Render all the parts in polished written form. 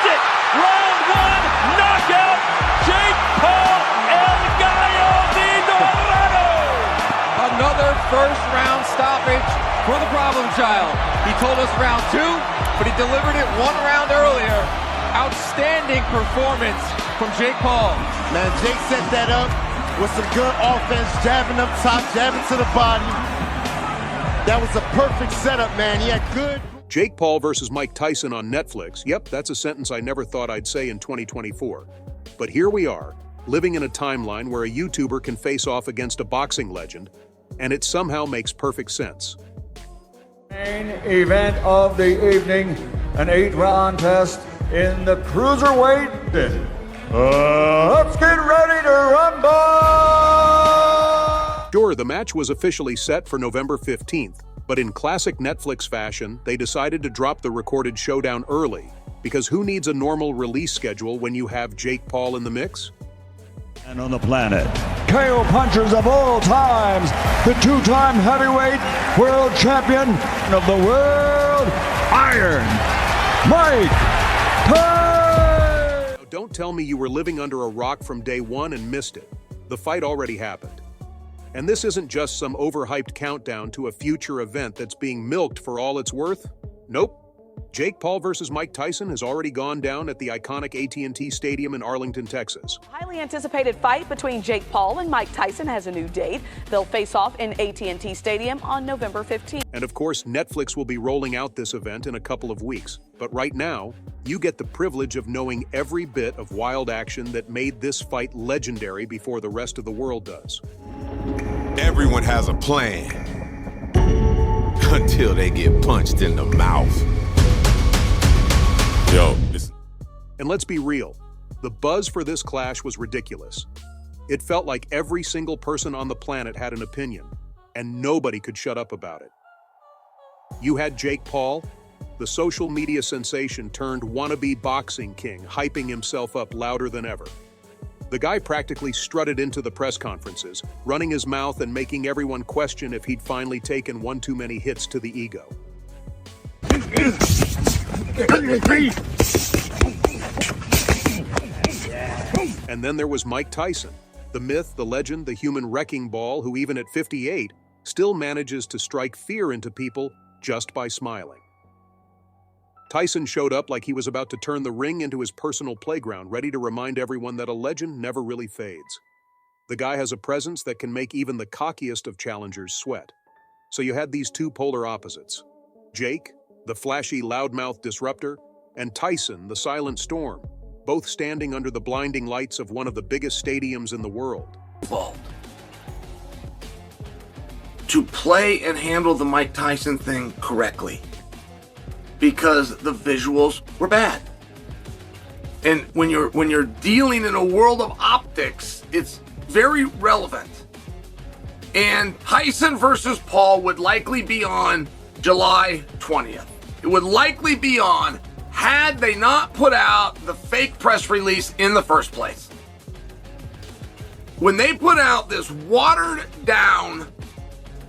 it. Round one, knockout. Jake Paul, El Gallo de Dorado. Another first-round stoppage for the problem child. He told us round two, but he delivered it 1 round earlier. Outstanding performance from Jake Paul. Man, Jake set that up with some good offense, jabbing up top, jabbing to the body. That was a perfect setup, man. He had good... Jake Paul versus Mike Tyson on Netflix. Yep, that's a sentence I never thought I'd say in 2024. But here we are, living in a timeline where a YouTuber can face off against a boxing legend, and it somehow makes perfect sense. Main event of the evening, an 8-round test in the cruiserweight. Let's get ready to rumble! Sure, the match was officially set for November 15th, but in classic Netflix fashion, they decided to drop the recorded showdown early, because who needs a normal release schedule when you have Jake Paul in the mix? And on the planet, KO punchers of all times, the 2-time heavyweight world champion of the world, Iron Mike Tyson! Don't tell me you were living under a rock from day one and missed it. The fight already happened. And this isn't just some overhyped countdown to a future event that's being milked for all it's worth. Nope. Jake Paul versus Mike Tyson has already gone down at the iconic AT&T Stadium in Arlington, Texas. Highly anticipated fight between Jake Paul and Mike Tyson has a new date. They'll face off in AT&T Stadium on November 15th. And of course, Netflix will be rolling out this event in a couple of weeks. But right now, you get the privilege of knowing every bit of wild action that made this fight legendary before the rest of the world does. Everyone has a plan until they get punched in the mouth. And let's be real, the buzz for this clash was ridiculous. It felt like every single person on the planet had an opinion, and nobody could shut up about it. You had Jake Paul, the social media sensation turned wannabe boxing king, hyping himself up louder than ever. The guy practically strutted into the press conferences, running his mouth and making everyone question if he'd finally taken one too many hits to the ego. And then there was Mike Tyson, the myth, the legend, the human wrecking ball who even at 58 still manages to strike fear into people just by smiling. Tyson showed up like he was about to turn the ring into his personal playground, ready to remind everyone that a legend never really fades. The guy has a presence that can make even the cockiest of challengers sweat. So you had these two polar opposites. Jake, the flashy loudmouth disruptor, and Tyson, the silent storm, both standing under the blinding lights of one of the biggest stadiums in the world. To play and handle the Mike Tyson thing correctly, because the visuals were bad. And when you're dealing in a world of optics, it's very relevant. And Tyson versus Paul would likely be on July 20th. It would likely be on had they not put out the fake press release in the first place. When they put out this watered down,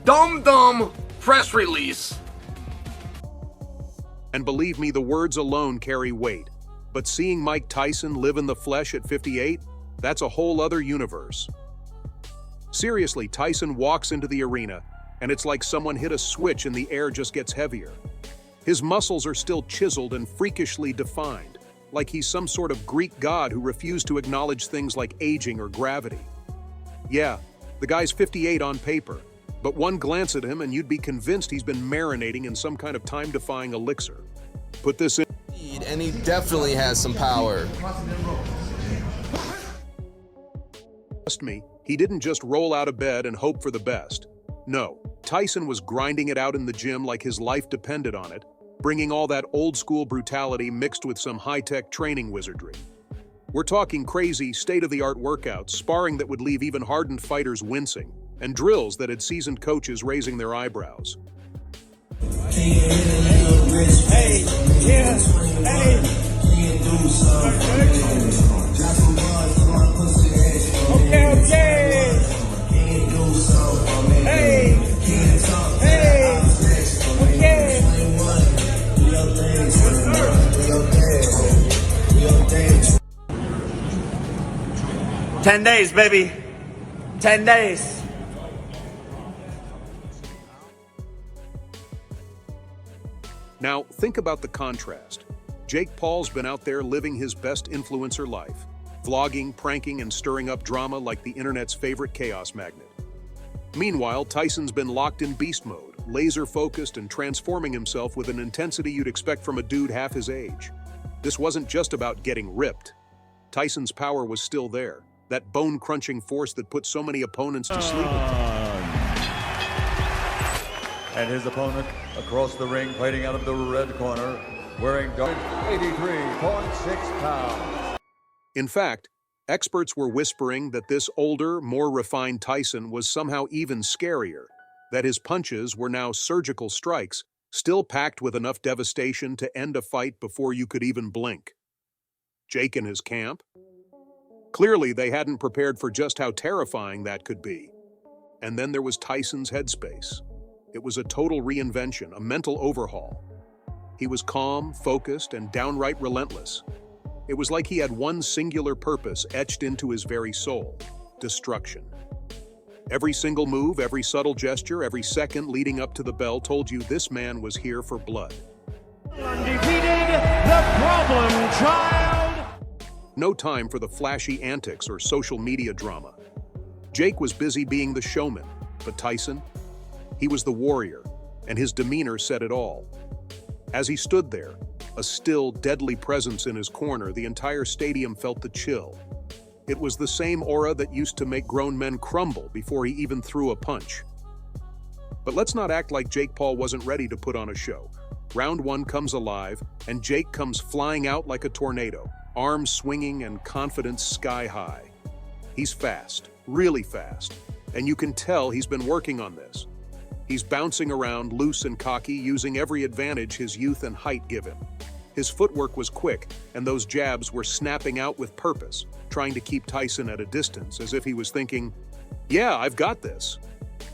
dumb press release. And believe me, the words alone carry weight. But seeing Mike Tyson live in the flesh at 58, that's a whole other universe. Seriously, Tyson walks into the arena, and it's like someone hit a switch and the air just gets heavier. His muscles are still chiseled and freakishly defined, like he's some sort of Greek god who refused to acknowledge things like aging or gravity. Yeah, the guy's 58 on paper, but one glance at him and you'd be convinced he's been marinating in some kind of time-defying elixir. Put this in. And he definitely has some power. Trust me, he didn't just roll out of bed and hope for the best. No, Tyson was grinding it out in the gym like his life depended on it, bringing all that old-school brutality mixed with some high-tech training wizardry. We're talking crazy, state-of-the-art workouts, sparring that would leave even hardened fighters wincing, and drills that had seasoned coaches raising their eyebrows. 10 days, baby. 10 days. Now, think about the contrast. Jake Paul's been out there living his best influencer life, vlogging, pranking, and stirring up drama like the internet's favorite chaos magnet. Meanwhile, Tyson's been locked in beast mode, laser-focused and transforming himself with an intensity you'd expect from a dude half his age. This wasn't just about getting ripped. Tyson's power was still there, that bone-crunching force that put so many opponents to sleep. And his opponent across the ring, fighting out of the red corner, wearing 83.6 pounds. In fact, experts were whispering that this older, more refined Tyson was somehow even scarier, that his punches were now surgical strikes, still packed with enough devastation to end a fight before you could even blink. Jake and his camp? Clearly, they hadn't prepared for just how terrifying that could be. And then there was Tyson's headspace. It was a total reinvention, a mental overhaul. He was calm, focused, and downright relentless. It was like he had one singular purpose etched into his very soul: destruction. Every single move, every subtle gesture, every second leading up to the bell told you this man was here for blood. Undefeated, the problem child. No time for the flashy antics or social media drama. Jake was busy being the showman, but Tyson? He was the warrior, and his demeanor said it all. As he stood there, a still, deadly presence in his corner, the entire stadium felt the chill. It was the same aura that used to make grown men crumble before he even threw a punch. But let's not act like Jake Paul wasn't ready to put on a show. Round one comes alive, and Jake comes flying out like a tornado, arms swinging and confidence sky high. He's fast, really fast, and you can tell he's been working on this. He's bouncing around, loose and cocky, using every advantage his youth and height give him. His footwork was quick, and those jabs were snapping out with purpose, trying to keep Tyson at a distance, as if he was thinking, "Yeah, I've got this."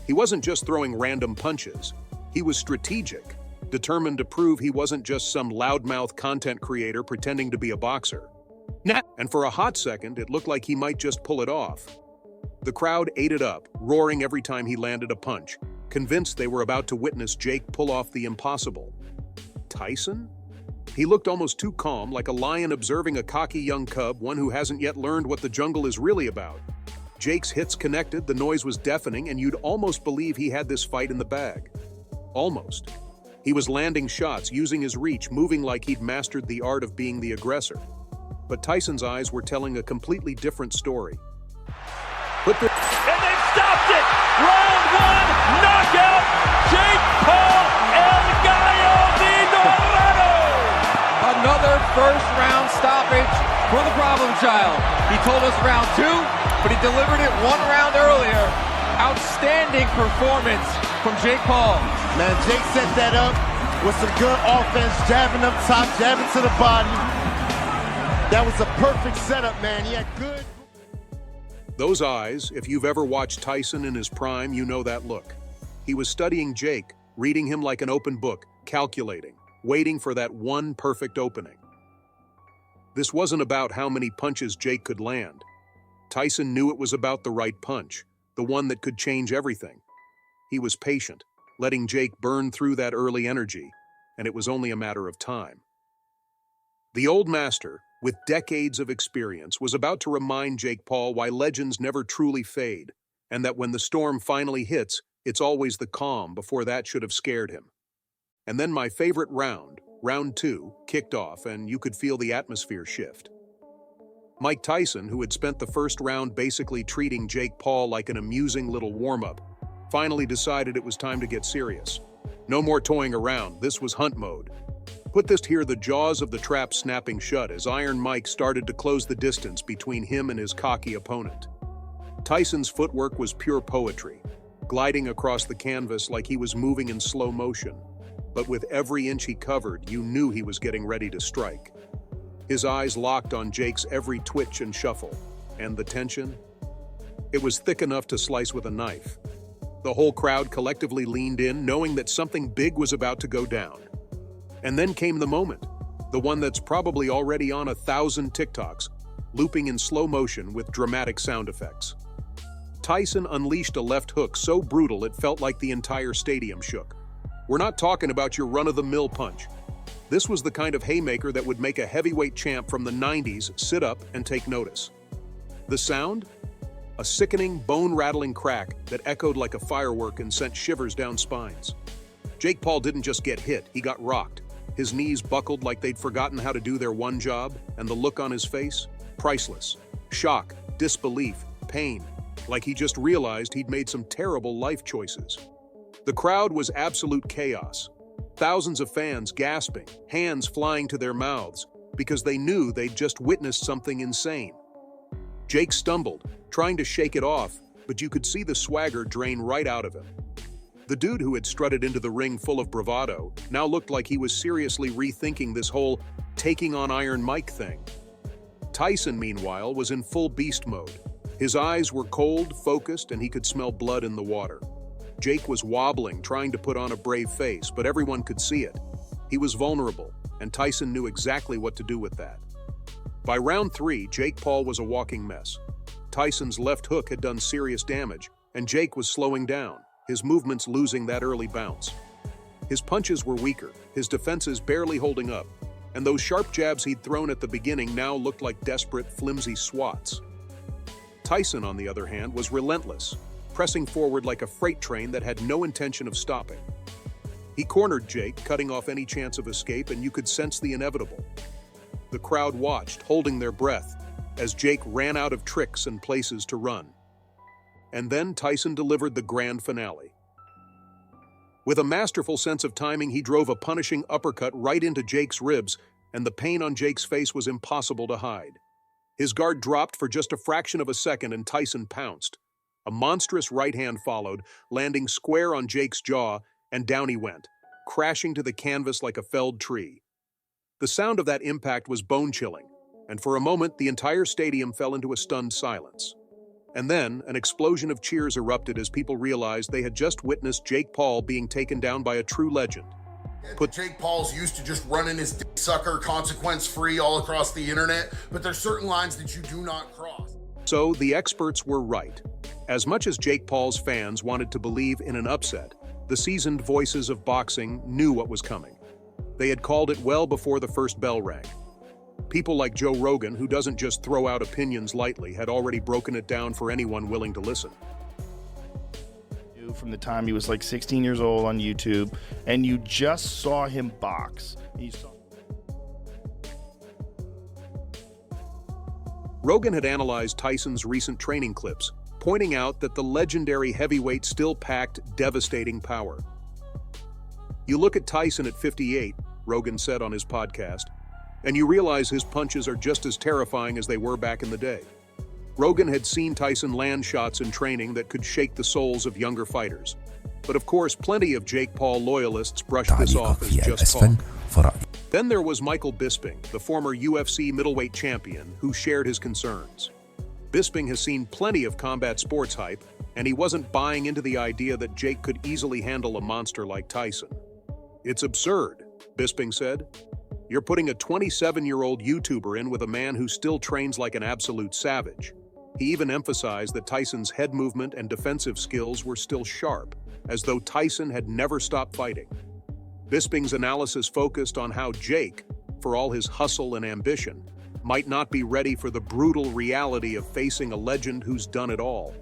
He wasn't just throwing random punches. He was strategic, determined to prove he wasn't just some loudmouth content creator pretending to be a boxer. And for a hot second, it looked like he might just pull it off. The crowd ate it up, roaring every time he landed a punch, convinced they were about to witness Jake pull off the impossible. Tyson? He looked almost too calm, like a lion observing a cocky young cub, one who hasn't yet learned what the jungle is really about. Jake's hits connected, the noise was deafening, and you'd almost believe he had this fight in the bag. Almost. He was landing shots, using his reach, moving like he'd mastered the art of being the aggressor. But Tyson's eyes were telling a completely different story. And they've stopped it! Round one, knockout, Jake Paul, El Gallo de Dorado! Another first-round stoppage for the problem child. He told us round two, but he delivered it 1 round earlier. Outstanding performance from Jake Paul. Man, Jake set that up with some good offense, jabbing up top, jabbing to the body. That was a perfect setup, man. He had good... Those eyes, if you've ever watched Tyson in his prime, you know that look. He was studying Jake, reading him like an open book, calculating, waiting for that one perfect opening. This wasn't about how many punches Jake could land. Tyson knew it was about the right punch, the one that could change everything. He was patient, letting Jake burn through that early energy, and it was only a matter of time. The old master, with decades of experience, was about to remind Jake Paul why legends never truly fade, and that when the storm finally hits, it's always the calm before that should have scared him. And then my favorite round, round two, kicked off, and you could feel the atmosphere shift. Mike Tyson, who had spent the first round basically treating Jake Paul like an amusing little warm-up, finally decided it was time to get serious. No more toying around, this was hunt mode. Put this here, the jaws of the trap snapping shut as Iron Mike started to close the distance between him and his cocky opponent. Tyson's footwork was pure poetry, gliding across the canvas like he was moving in slow motion. But with every inch he covered, you knew he was getting ready to strike. His eyes locked on Jake's every twitch and shuffle, and the tension? It was thick enough to slice with a knife. The whole crowd collectively leaned in, knowing that something big was about to go down. And then came the moment, the one that's probably already on 1,000 TikToks, looping in slow motion with dramatic sound effects. Tyson unleashed a left hook so brutal it felt like the entire stadium shook. We're not talking about your run-of-the-mill punch. This was the kind of haymaker that would make a heavyweight champ from the 90s sit up and take notice. The sound? A sickening, bone-rattling crack that echoed like a firework and sent shivers down spines. Jake Paul didn't just get hit, he got rocked. His knees buckled like they'd forgotten how to do their one job, and the look on his face? Priceless. Shock, disbelief, pain, like he just realized he'd made some terrible life choices. The crowd was absolute chaos. Thousands of fans gasping, hands flying to their mouths, because they knew they'd just witnessed something insane. Jake stumbled, trying to shake it off, but you could see the swagger drain right out of him. The dude who had strutted into the ring full of bravado now looked like he was seriously rethinking this whole taking on Iron Mike thing. Tyson, meanwhile, was in full beast mode. His eyes were cold, focused, and he could smell blood in the water. Jake was wobbling, trying to put on a brave face, but everyone could see it. He was vulnerable, and Tyson knew exactly what to do with that. By round 3, Jake Paul was a walking mess. Tyson's left hook had done serious damage, and Jake was slowing down, his movements losing that early bounce. His punches were weaker, his defenses barely holding up, and those sharp jabs he'd thrown at the beginning now looked like desperate, flimsy swats. Tyson, on the other hand, was relentless, pressing forward like a freight train that had no intention of stopping. He cornered Jake, cutting off any chance of escape, and you could sense the inevitable. The crowd watched, holding their breath, as Jake ran out of tricks and places to run. And then Tyson delivered the grand finale. With a masterful sense of timing, he drove a punishing uppercut right into Jake's ribs, and the pain on Jake's face was impossible to hide. His guard dropped for just a fraction of a second, and Tyson pounced. A monstrous right hand followed, landing square on Jake's jaw, and down he went, crashing to the canvas like a felled tree. The sound of that impact was bone-chilling, and for a moment the entire stadium fell into a stunned silence. And then, an explosion of cheers erupted as people realized they had just witnessed Jake Paul being taken down by a true legend. Jake Paul's used to just running his dick sucker consequence-free all across the internet, but there's certain lines that you do not cross. So, the experts were right. As much as Jake Paul's fans wanted to believe in an upset, the seasoned voices of boxing knew what was coming. They had called it well before the first bell rang. People like Joe Rogan, who doesn't just throw out opinions lightly, had already broken it down for anyone willing to listen. From the time he was like 16 years old on YouTube, and you just saw him box. Rogan had analyzed Tyson's recent training clips, pointing out that the legendary heavyweight still packed devastating power. You look at Tyson at 58, Rogan said on his podcast, and you realize his punches are just as terrifying as they were back in the day. Rogan had seen Tyson land shots in training that could shake the souls of younger fighters. But of course, plenty of Jake Paul loyalists brushed this off as just talk. Then there was Michael Bisping, the former UFC middleweight champion, who shared his concerns. Bisping has seen plenty of combat sports hype, and he wasn't buying into the idea that Jake could easily handle a monster like Tyson. "It's absurd," Bisping said. "You're putting a 27-year-old YouTuber in with a man who still trains like an absolute savage." He even emphasized that Tyson's head movement and defensive skills were still sharp, as though Tyson had never stopped fighting. Bisping's analysis focused on how Jake, for all his hustle and ambition, might not be ready for the brutal reality of facing a legend who's done it all.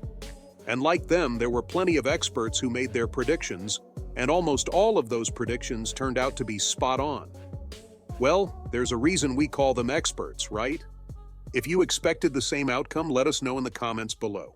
And like them, there were plenty of experts who made their predictions, and almost all of those predictions turned out to be spot on. Well, there's a reason we call them experts, right? If you expected the same outcome, let us know in the comments below.